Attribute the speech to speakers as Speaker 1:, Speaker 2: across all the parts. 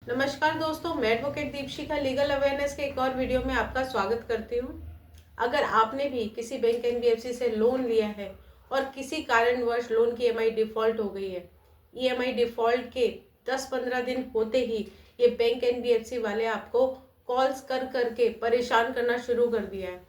Speaker 1: नमस्कार दोस्तों, मैं एडवोकेट दीपशिखा लीगल अवेयरनेस के एक और वीडियो में आपका स्वागत करती हूँ। अगर आपने भी किसी बैंक एनबीएफसी से लोन लिया है और किसी कारणवश लोन की ईएमआई डिफ़ॉल्ट हो गई है, ईएमआई डिफ़ॉल्ट के 10-15 दिन होते ही ये बैंक एनबीएफसी वाले आपको कॉल्स कर करके परेशान करना शुरू कर दिया है।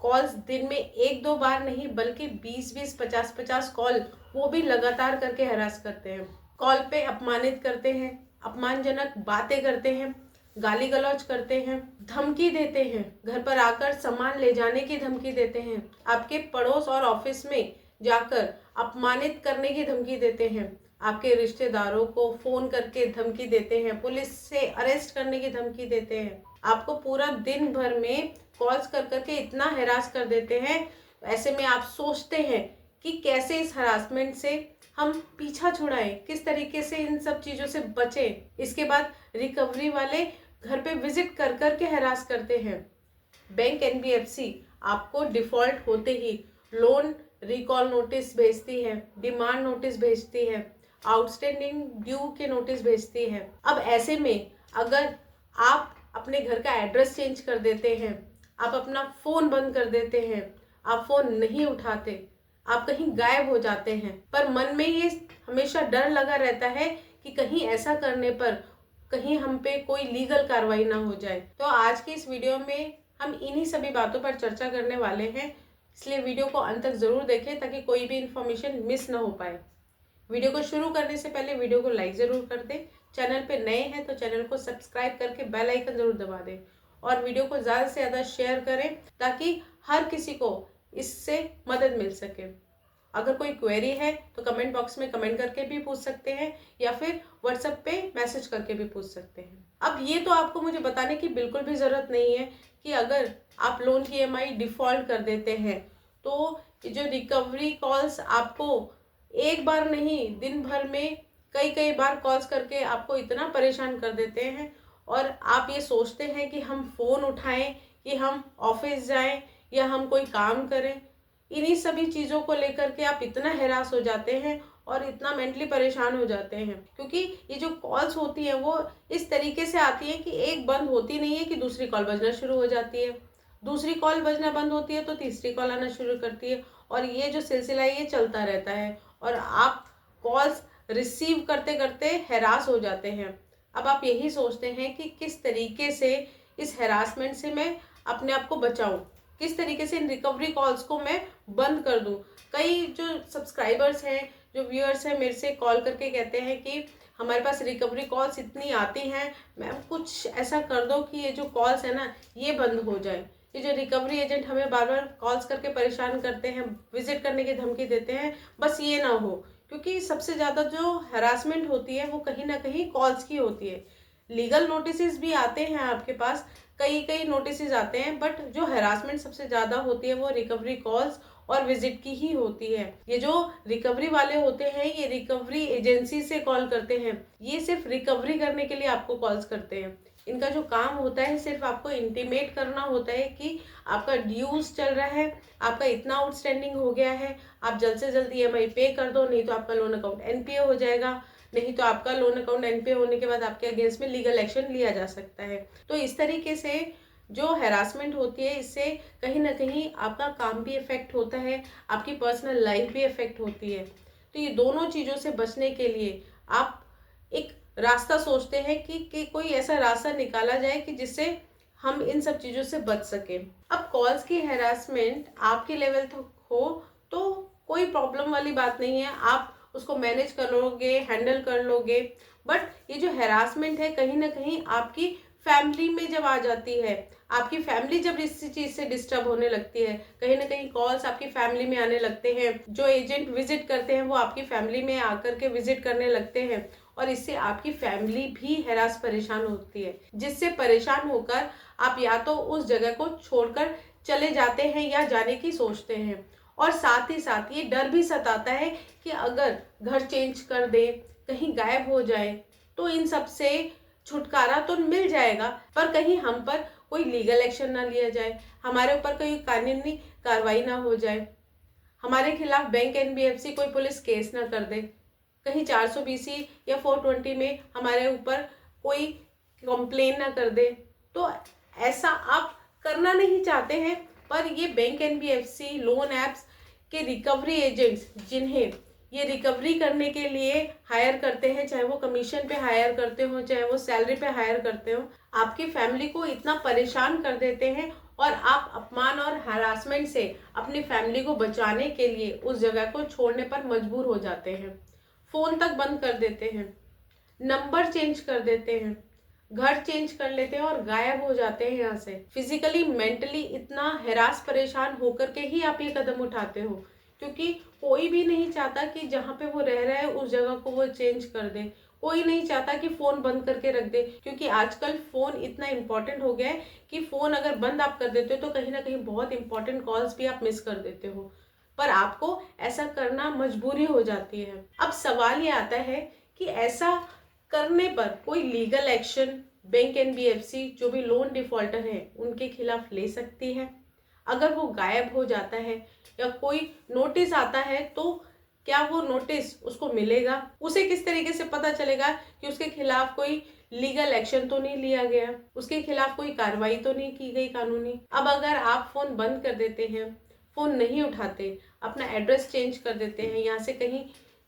Speaker 1: कॉल्स दिन में एक दो बार नहीं बल्कि 20-20, 50-50 कॉल, वो भी लगातार करके हरास करते हैं। कॉल पे अपमानित करते हैं, अपमानजनक बातें करते हैं, गाली गलौज करते हैं, धमकी देते हैं, घर पर आकर सामान ले जाने की धमकी देते हैं, आपके पड़ोस और ऑफिस में जाकर अपमानित करने की धमकी देते हैं, आपके रिश्तेदारों को फोन करके धमकी देते हैं, पुलिस से अरेस्ट करने की धमकी देते हैं, आपको पूरा दिन भर में कॉल्स कर करके इतना हैरास कर देते हैं। ऐसे में आप सोचते हैं कि कैसे इस हरासमेंट से हम पीछा छुड़ाएं, किस तरीके से इन सब चीज़ों से बचें। इसके बाद रिकवरी वाले घर पे विजिट कर कर के हैरास करते हैं। बैंक एनबीएफसी आपको डिफ़ॉल्ट होते ही लोन रिकॉल नोटिस भेजती है, डिमांड नोटिस भेजती है, आउटस्टैंडिंग ड्यू के नोटिस भेजती है। अब ऐसे में अगर आप अपने घर का एड्रेस चेंज कर देते हैं, आप अपना फ़ोन बंद कर देते हैं, आप फ़ोन नहीं उठाते, आप कहीं गायब हो जाते हैं, पर मन में ये हमेशा डर लगा रहता है कि कहीं ऐसा करने पर कहीं हम पे कोई लीगल कार्रवाई ना हो जाए। तो आज की इस वीडियो में हम इन्हीं सभी बातों पर चर्चा करने वाले हैं, इसलिए वीडियो को अंत तक ज़रूर देखें ताकि कोई भी इन्फॉर्मेशन मिस ना हो पाए। वीडियो को शुरू करने से पहले वीडियो को लाइक ज़रूर कर दें। चैनल पे नए हैं तो चैनल को सब्सक्राइब करके बेल आइकन ज़रूर दबा दें और वीडियो को ज़्यादा से ज़्यादा शेयर करें ताकि हर किसी को इससे मदद मिल सके। अगर कोई क्वेरी है तो कमेंट बॉक्स में कमेंट करके भी पूछ सकते हैं या फिर व्हाट्सएप पे मैसेज करके भी पूछ सकते हैं। अब ये तो आपको मुझे बताने की बिल्कुल भी ज़रूरत नहीं है कि अगर आप लोन की ईएमआई डिफ़ॉल्ट कर देते हैं तो जो रिकवरी कॉल्स आपको एक बार नहीं दिन भर में कई कई बार कॉल्स करके आपको इतना परेशान कर देते हैं और आप ये सोचते हैं कि हम फ़ोन उठाएं, कि हम ऑफिस जाएं या हम कोई काम करें। इन्हीं सभी चीज़ों को लेकर के आप इतना हैरास हो जाते हैं और इतना मेंटली परेशान हो जाते हैं क्योंकि ये जो कॉल्स होती हैं वो इस तरीके से आती है कि एक बंद होती नहीं है कि दूसरी कॉल बजना शुरू हो जाती है, दूसरी कॉल बजना बंद होती है तो तीसरी कॉल आना शुरू करती है और ये जो सिलसिला है ये चलता रहता है और आप कॉल्स रिसीव करते करते हैरास हो जाते हैं। अब आप यही सोचते हैं कि किस तरीके से इस हैरासमेंट से मैं अपने आप को बचाऊं, किस तरीके से इन रिकवरी कॉल्स को मैं बंद कर दूं। कई जो सब्सक्राइबर्स हैं, जो व्यूअर्स हैं, मेरे से कॉल करके कहते हैं कि हमारे पास रिकवरी कॉल्स इतनी आती हैं, मैम कुछ ऐसा कर दो कि ये जो कॉल्स है ना ये बंद हो जाए। ये जो रिकवरी एजेंट हमें बार बार कॉल्स करके परेशान करते हैं, विजिट करने की धमकी देते हैं, बस ये ना हो। क्योंकि सबसे ज़्यादा जो हरासमेंट होती है वो कहीं ना कहीं कॉल्स की होती है। लीगल नोटिस भी आते हैं आपके पास, कई कई नोटिस आते हैं, बट जो हरासमेंट सबसे ज़्यादा होती है वो रिकवरी कॉल्स और विजिट की ही होती है। ये जो रिकवरी वाले होते हैं ये रिकवरी एजेंसी से कॉल करते हैं, ये सिर्फ रिकवरी करने के लिए आपको कॉल्स करते हैं। इनका जो काम होता है सिर्फ आपको इंटीमेट करना होता है कि आपका ड्यूज चल रहा है, आपका इतना आउटस्टैंडिंग हो गया है, आप जल्द से जल्द ईएमआई पे कर दो, नहीं तो आपका लोन अकाउंट एनपीए हो जाएगा, नहीं तो आपका लोन अकाउंट एनपीए होने के बाद आपके अगेंस्ट में लीगल एक्शन लिया जा सकता है। तो इस तरीके से जो हैरासमेंट होती है इससे कहीं ना कहीं आपका काम भी इफेक्ट होता है, आपकी पर्सनल लाइफ भी इफेक्ट होती है। तो ये दोनों चीज़ों से बचने के लिए आप एक रास्ता सोचते हैं कि कोई ऐसा रास्ता निकाला जाए कि जिससे हम इन सब चीज़ों से बच सकें। अब कॉल्स की हैरासमेंट आपके लेवल तक हो तो कोई प्रॉब्लम वाली बात नहीं है, आप उसको मैनेज कर लोगे, हैंडल कर लोगे। बट ये जो हैरासमेंट है कहीं ना कहीं आपकी फैमिली में जब आ जाती है, आपकी फैमिली जब इस चीज़ से डिस्टर्ब होने लगती है, कहीं ना कहीं कॉल्स आपकी फैमिली में आने लगते हैं, जो एजेंट विजिट करते हैं वो आपकी फैमिली में आकर के विजिट करने लगते हैं और इससे आपकी फैमिली भी हैरास परेशान होती है, जिससे परेशान होकर आप या तो उस जगह को छोड़कर चले जाते हैं या जाने की सोचते हैं। और साथ ही साथ ये डर भी सताता है कि अगर घर चेंज कर दे, कहीं गायब हो जाए तो इन सब से छुटकारा तो मिल जाएगा, पर कहीं हम पर कोई लीगल एक्शन ना लिया जाए, हमारे ऊपर कोई कानूनी कार्रवाई ना हो जाए, हमारे खिलाफ बैंक एनबीएफसी कोई पुलिस केस ना कर दे, कहीं 420 या 420 में हमारे ऊपर कोई कंप्लेन ना कर दे। तो ऐसा आप करना नहीं चाहते हैं, पर ये बैंक एनबीएफसी लोन ऐप्स के रिकवरी एजेंट्स जिन्हें ये रिकवरी करने के लिए हायर करते हैं, चाहे वो कमीशन पे हायर करते हो, चाहे वो सैलरी पे हायर करते हो, आपकी फैमिली को इतना परेशान कर देते हैं और आप अपमान और हरासमेंट से अपनी फैमिली को बचाने के लिए उस जगह को छोड़ने पर मजबूर हो जाते हैं। फ़ोन तक बंद कर देते हैं, नंबर चेंज कर देते हैं, घर चेंज कर लेते हैं और गायब हो जाते हैं यहाँ से। फिजिकली मेंटली इतना हैरास परेशान होकर के ही आप ये कदम उठाते हो, क्योंकि कोई भी नहीं चाहता कि जहाँ पे वो रह रहा है उस जगह को वो चेंज कर दे। कोई नहीं चाहता कि फ़ोन बंद करके रख दे, क्योंकि आजकल फ़ोन इतना इम्पोर्टेंट हो गया है कि फ़ोन अगर बंद आप कर देते हो तो कहीं ना कहीं बहुत इंपॉर्टेंट कॉल्स भी आप मिस कर देते हो, पर आपको ऐसा करना मजबूरी हो जाती है। अब सवाल ये आता है कि ऐसा करने पर कोई लीगल एक्शन बैंक एनबीएफसी जो भी लोन डिफॉल्टर है उनके खिलाफ ले सकती है? अगर वो गायब हो जाता है या कोई नोटिस आता है तो क्या वो नोटिस उसको मिलेगा? उसे किस तरीके से पता चलेगा कि उसके खिलाफ कोई लीगल एक्शन तो नहीं लिया गया, उसके खिलाफ कोई कार्रवाई तो नहीं की गई कानूनी? अब अगर आप फ़ोन बंद कर देते हैं, फ़ोन नहीं उठाते, अपना एड्रेस चेंज कर देते हैं, यहाँ से कहीं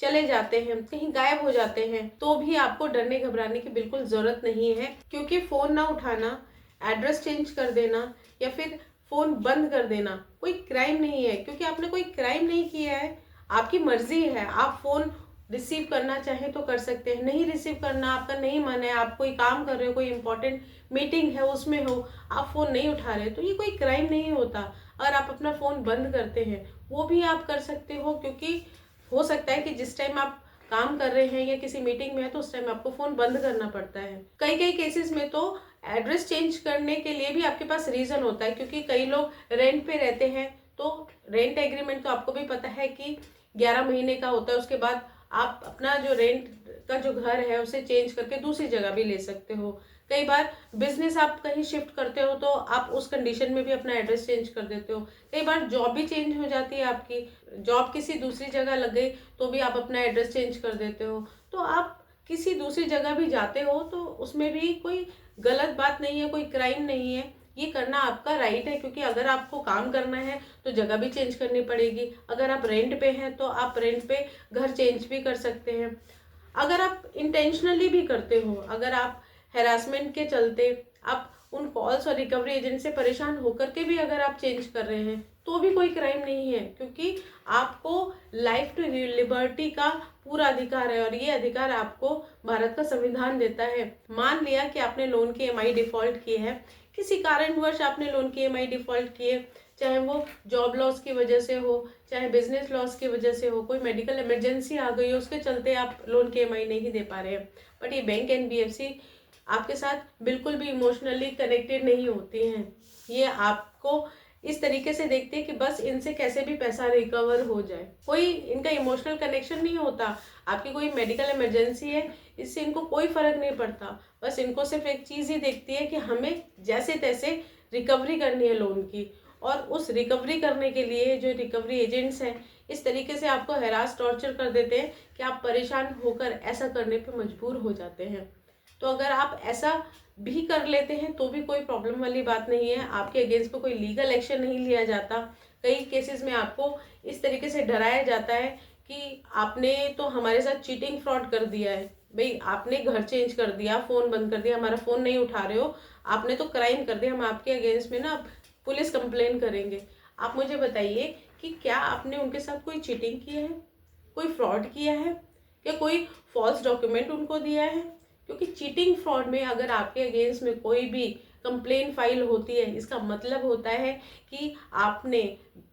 Speaker 1: चले जाते हैं, कहीं गायब हो जाते हैं, तो भी आपको डरने घबराने की बिल्कुल ज़रूरत नहीं है, क्योंकि फ़ोन ना उठाना, एड्रेस चेंज कर देना या फिर फ़ोन बंद कर देना कोई क्राइम नहीं है, क्योंकि आपने कोई क्राइम नहीं किया है। आपकी मर्जी है, आप फ़ोन रिसीव करना चाहें तो कर सकते हैं, नहीं रिसीव करना आपका नहीं मन है, आप कोई काम कर रहे हो, कोई इंपॉर्टेंट मीटिंग है उसमें हो, आप फ़ोन नहीं उठा रहे, तो ये कोई क्राइम नहीं होता। अगर आप अपना फ़ोन बंद करते हैं वो भी आप कर सकते हो, क्योंकि हो सकता है कि जिस टाइम आप काम कर रहे हैं या किसी मीटिंग में है तो उस टाइम आपको फ़ोन बंद करना पड़ता है। कई कई केसेस में तो एड्रेस चेंज करने के लिए भी आपके पास रीज़न होता है, क्योंकि कई लोग रेंट पे रहते हैं, तो रेंट एग्रीमेंट तो आपको भी पता है कि 11 महीने का होता है। उसके बाद आप अपना जो रेंट का जो घर है उसे चेंज करके दूसरी जगह भी ले सकते हो। कई बार बिजनेस आप कहीं शिफ्ट करते हो तो आप उस कंडीशन में भी अपना एड्रेस चेंज कर देते हो। कई बार जॉब भी चेंज हो जाती है, आपकी जॉब किसी दूसरी जगह लग गई तो भी आप अपना एड्रेस चेंज कर देते हो। तो आप किसी दूसरी जगह भी जाते हो तो उसमें भी कोई गलत बात नहीं है, कोई क्राइम नहीं है, ये करना आपका राइट है। क्योंकि अगर आपको काम करना है तो जगह भी चेंज करनी पड़ेगी, अगर आप रेंट पे हैं तो आप रेंट पे घर चेंज भी कर सकते हैं। अगर आप इंटेंशनली भी करते हो, अगर आप हैरासमेंट के चलते आप उन कॉल्स और रिकवरी एजेंट से परेशान होकर के भी अगर आप चेंज कर रहे हैं तो भी कोई क्राइम नहीं है, क्योंकि आपको लाइफ टू लिबर्टी का पूरा अधिकार है और ये अधिकार आपको भारत का संविधान देता है। मान लिया कि आपने लोन की ईएमआई डिफॉल्ट की है, किसी कारणवश आपने लोन की ईएमआई डिफॉल्ट किए, चाहे वो जॉब लॉस की वजह से हो, चाहे बिजनेस लॉस की वजह से हो, कोई मेडिकल इमरजेंसी आ गई हो उसके चलते आप लोन की ईएमआई नहीं दे पा रहे हैं, बट ये बैंक एनबीएफसी आपके साथ बिल्कुल भी इमोशनली कनेक्टेड नहीं होती हैं। ये आपको इस तरीके से देखते हैं कि बस इनसे कैसे भी पैसा रिकवर हो जाए, कोई इनका इमोशनल कनेक्शन नहीं होता। आपकी कोई मेडिकल इमरजेंसी है, इससे इनको कोई फर्क नहीं पड़ता, बस इनको सिर्फ एक चीज़ ही देखती है कि हमें जैसे तैसे रिकवरी करनी है लोन की, और उस रिकवरी करने के लिए जो रिकवरी एजेंट्स हैं इस तरीके से आपको हैरास टॉर्चर कर देते हैं कि आप परेशान होकर ऐसा करने पे मजबूर हो जाते हैं। तो अगर आप ऐसा भी कर लेते हैं तो भी कोई प्रॉब्लम वाली बात नहीं है, आपके अगेंस्ट पे कोई लीगल एक्शन नहीं लिया जाता। कई केसेस में आपको इस तरीके से डराया जाता है कि आपने तो हमारे साथ चीटिंग फ्रॉड कर दिया है, भाई आपने घर चेंज कर दिया, फ़ोन बंद कर दिया, हमारा फ़ोन नहीं उठा रहे हो, आपने तो क्राइम कर दिया, हम आपके अगेंस्ट में ना पुलिस कंप्लेन करेंगे। आप मुझे बताइए कि क्या आपने उनके साथ कोई चीटिंग की है, कोई फ्रॉड किया है, या कोई फॉल्स डॉक्यूमेंट उनको दिया है? क्योंकि चीटिंग फ्रॉड में अगर आपके अगेंस्ट में कोई भी कंप्लेन फाइल होती है, इसका मतलब होता है कि आपने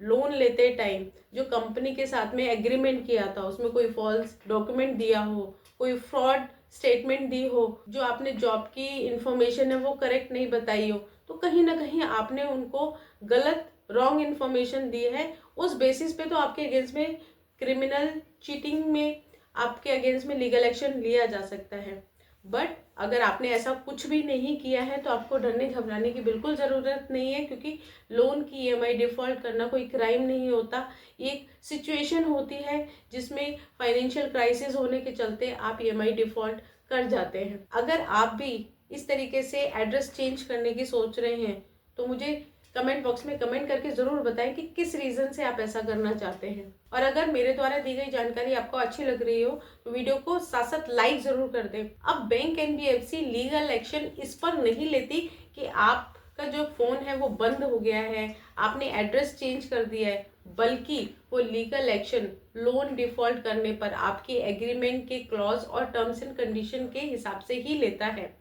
Speaker 1: लोन लेते टाइम जो कंपनी के साथ में एग्रीमेंट किया था उसमें कोई फॉल्स डॉक्यूमेंट दिया हो, कोई फ्रॉड स्टेटमेंट दी हो, जो आपने जॉब की इंफॉर्मेशन है वो करेक्ट नहीं बताई हो, तो कहीं ना कहीं आपने उनको गलत रॉन्ग इन्फॉर्मेशन दी है। उस बेसिस पे तो आपके अगेंस्ट में क्रिमिनल चीटिंग में आपके अगेंस्ट में लीगल एक्शन लिया जा सकता है। बट अगर आपने ऐसा कुछ भी नहीं किया है तो आपको डरने घबराने की बिल्कुल ज़रूरत नहीं है, क्योंकि लोन की ईएमआई डिफ़ॉल्ट करना कोई क्राइम नहीं होता। एक सिचुएशन होती है जिसमें फाइनेंशियल क्राइसिस होने के चलते आप ईएमआई डिफ़ॉल्ट कर जाते हैं। अगर आप भी इस तरीके से एड्रेस चेंज करने की सोच रहे हैं तो मुझे कमेंट बॉक्स में कमेंट करके ज़रूर बताएं कि किस रीज़न से आप ऐसा करना चाहते हैं। और अगर मेरे द्वारा दी गई जानकारी आपको अच्छी लग रही हो तो वीडियो को साथ साथ लाइक ज़रूर कर दें। अब बैंक एनबीएफसी लीगल एक्शन इस पर नहीं लेती कि आपका जो फ़ोन है वो बंद हो गया है, आपने एड्रेस चेंज कर दिया है, बल्कि वो लीगल एक्शन लोन डिफ़ॉल्ट करने पर आपके एग्रीमेंट के क्लॉज और टर्म्स एंड कंडीशन के हिसाब से ही लेता है,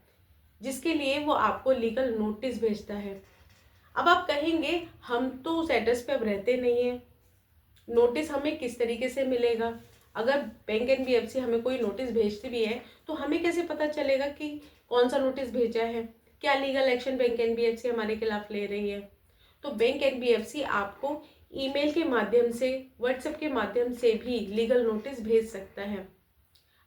Speaker 1: जिसके लिए वो आपको लीगल नोटिस भेजता है। अब आप कहेंगे हम तो उस एड्रेस पे अब रहते नहीं हैं, नोटिस हमें किस तरीके से मिलेगा? अगर बैंक एनबीएफसी हमें कोई नोटिस भेजती भी है तो हमें कैसे पता चलेगा कि कौन सा नोटिस भेजा है, क्या लीगल एक्शन बैंक एनबीएफसी हमारे खिलाफ ले रही है? तो बैंक एनबीएफसी आपको ईमेल के माध्यम से, व्हाट्सएप के माध्यम से भी लीगल नोटिस भेज सकता है।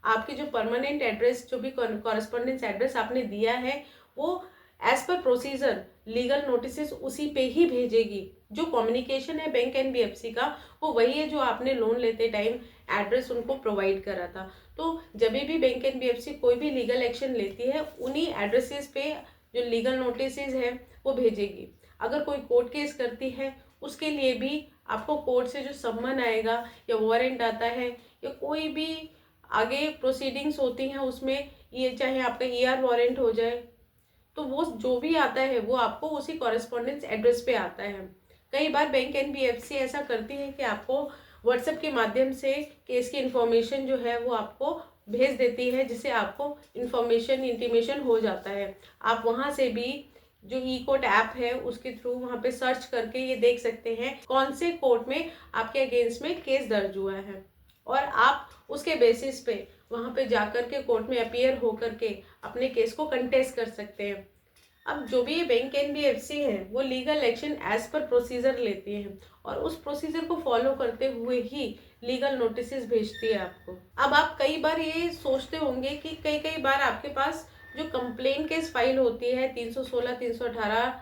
Speaker 1: आपके जो परमानेंट एड्रेस, जो भी कॉरेस्पॉन्डेंस एड्रेस आपने दिया है, वो as per procedure legal notice उसी पे ही भेजेगी। जो कम्युनिकेशन है बैंक एनबीएफसी का वो वही है जो आपने लोन लेते टाइम एड्रेस उनको प्रोवाइड करा था। तो जब भी बैंक एनबीएफसी कोई भी लीगल एक्शन लेती है उन्हीं एड्रेसेस पे जो लीगल नोटिस है वो भेजेगी। अगर कोई कोर्ट केस करती है उसके लिए भी आपको कोर्ट से जो सम्मन आएगा या वारंट आता है या कोई भी आगे प्रोसीडिंग्स होती हैं उसमें, ये चाहे आपका ईआर वारंट हो जाए, तो वो जो भी आता है वो आपको उसी कॉरेस्पॉन्डेंस एड्रेस पे आता है। कई बार बैंक एनबीएफसी ऐसा करती है कि आपको व्हाट्सएप के माध्यम से केस की इन्फॉर्मेशन जो है वो आपको भेज देती है, जिससे आपको इन्फॉर्मेशन इंटीमेशन हो जाता है। आप वहाँ से भी जो ई कोर्ट ऐप है उसके थ्रू वहाँ पे सर्च करके ये देख सकते हैं कौन से कोर्ट में आपके अगेंस्ट में केस दर्ज हुआ है, और आप उसके बेसिस पे वहाँ पे जाकर के कोर्ट में अपीयर होकर के अपने केस को कंटेस्ट कर सकते हैं। अब जो भी ये बैंक एनबीएफसी है वो legal action as per procedure लेती है और उस प्रोसीजर को फॉलो करते हुए ही लीगल नोटिस भेजती है आपको। अब आप कई बार ये सोचते होंगे कि कई बार आपके पास जो कंप्लेन केस फाइल होती है 316, 318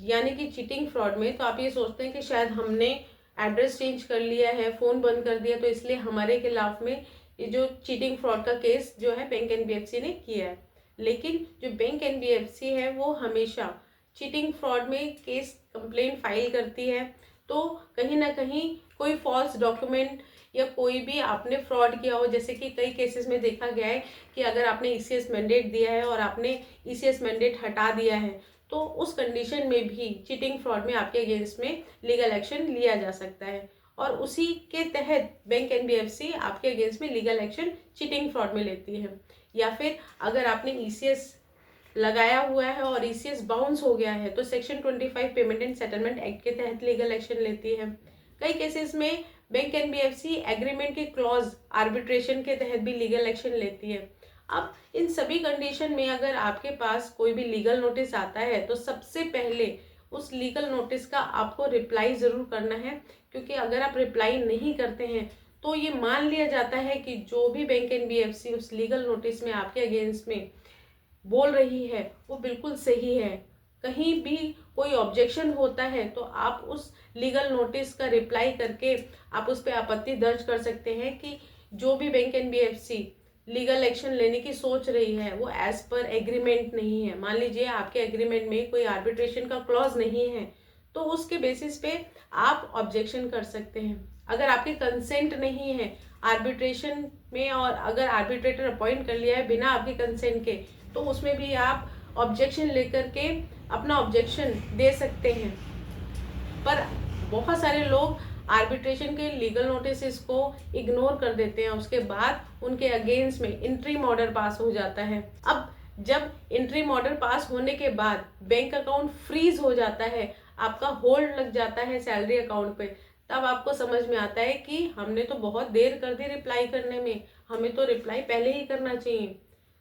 Speaker 1: यानी कि चीटिंग फ्रॉड में, तो आप ये सोचते हैं कि शायद हमने एड्रेस चेंज कर लिया है, फ़ोन बंद कर दिया, तो इसलिए हमारे खिलाफ में ये जो चीटिंग फ्रॉड का केस जो है बैंक एनबीएफसी ने किया है। लेकिन जो बैंक एनबीएफसी है वो हमेशा चीटिंग फ्रॉड में केस कंप्लेंट फाइल करती है, तो कहीं ना कहीं कोई फॉल्स डॉक्यूमेंट या कोई भी आपने फ्रॉड किया हो, जैसे कि कई केसेस में देखा गया है कि अगर आपने ईसीएस मैंडेट दिया है और आपने ईसीएस मैंडेट हटा दिया है तो उस कंडीशन में भी चीटिंग फ्रॉड में आपके अगेंस्ट में लीगल एक्शन लिया जा सकता है, और उसी के तहत बैंक एनबीएफसी आपके अगेंस्ट में लीगल एक्शन चीटिंग फ्रॉड में लेती है। या फिर अगर आपने ईसीएस लगाया हुआ है और ईसीएस बाउंस हो गया है तो section 25 payment and settlement act के तहत लीगल एक्शन लेती है। कई केसेस में बैंक एनबीएफसी एग्रीमेंट के क्लॉज आर्बिट्रेशन के तहत भी लीगल एक्शन लेती है। अब इन सभी कंडीशन में अगर आपके पास कोई भी लीगल नोटिस आता है तो सबसे पहले उस लीगल नोटिस का आपको रिप्लाई ज़रूर करना है, क्योंकि अगर आप रिप्लाई नहीं करते हैं तो ये मान लिया जाता है कि जो भी बैंक एनबीएफसी उस लीगल नोटिस में आपके अगेंस्ट में बोल रही है वो बिल्कुल सही है। कहीं भी कोई ऑब्जेक्शन होता है तो आप उस लीगल नोटिस का रिप्लाई करके आप उस पर आपत्ति दर्ज कर सकते हैं कि जो भी बैंक एनबीएफसी लीगल एक्शन लेने की सोच रही है वो एज पर एग्रीमेंट नहीं है। मान लीजिए आपके एग्रीमेंट में कोई आर्बिट्रेशन का क्लॉज नहीं है तो उसके बेसिस पे आप ऑब्जेक्शन कर सकते हैं। अगर आपकी कंसेंट नहीं है आर्बिट्रेशन में और अगर आर्बिट्रेटर अपॉइंट कर लिया है बिना आपके कंसेंट के, तो उसमें भी आप ऑब्जेक्शन लेकर के अपना ऑब्जेक्शन दे सकते हैं। पर बहुत सारे लोग आर्बिट्रेशन के लीगल नोटिस को इग्नोर कर देते हैं, उसके बाद उनके अगेंस्ट में इंट्रीम ऑर्डर पास हो जाता है। अब जब इंट्रीम ऑर्डर पास होने के बाद बैंक अकाउंट फ्रीज हो जाता है, आपका होल्ड लग जाता है सैलरी अकाउंट पे, तब आपको समझ में आता है कि हमने तो बहुत देर कर दी रिप्लाई करने में, हमें तो रिप्लाई पहले ही करना चाहिए।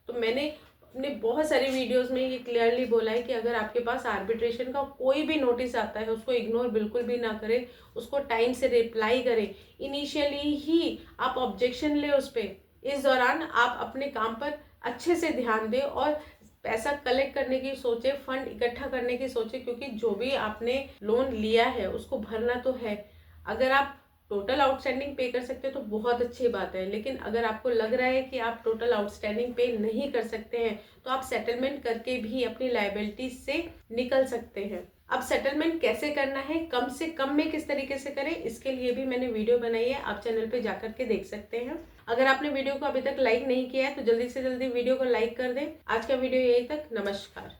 Speaker 1: तो मैंने अपने बहुत सारी वीडियोस में ये क्लियरली बोला है कि अगर आपके पास आर्बिट्रेशन का कोई भी नोटिस आता है उसको इग्नोर बिल्कुल भी ना करें, उसको टाइम से रिप्लाई करें। इनिशियली ही आप ऑब्जेक्शन ले उस पर, इस दौरान आप अपने काम पर अच्छे से ध्यान दें और पैसा कलेक्ट करने की सोचे, फंड इकट्ठा करने की सोचे, क्योंकि जो भी आपने लोन लिया है उसको भरना तो है। अगर आप टोटल आउटस्टैंडिंग पे कर सकते हो तो बहुत अच्छी बात है, लेकिन अगर आपको लग रहा है कि आप टोटल आउटस्टैंडिंग पे नहीं कर सकते हैं तो आप सेटलमेंट करके भी अपनी लायबिलिटी से निकल सकते हैं। अब सेटलमेंट कैसे करना है, कम से कम में किस तरीके से करें, इसके लिए भी मैंने वीडियो बनाई है, आप चैनल पे जाकर के देख सकते हैं। अगर आपने वीडियो को अभी तक लाइक नहीं किया है तो जल्दी से जल्दी वीडियो को लाइक कर दें। आज का वीडियो यही तक, नमस्कार।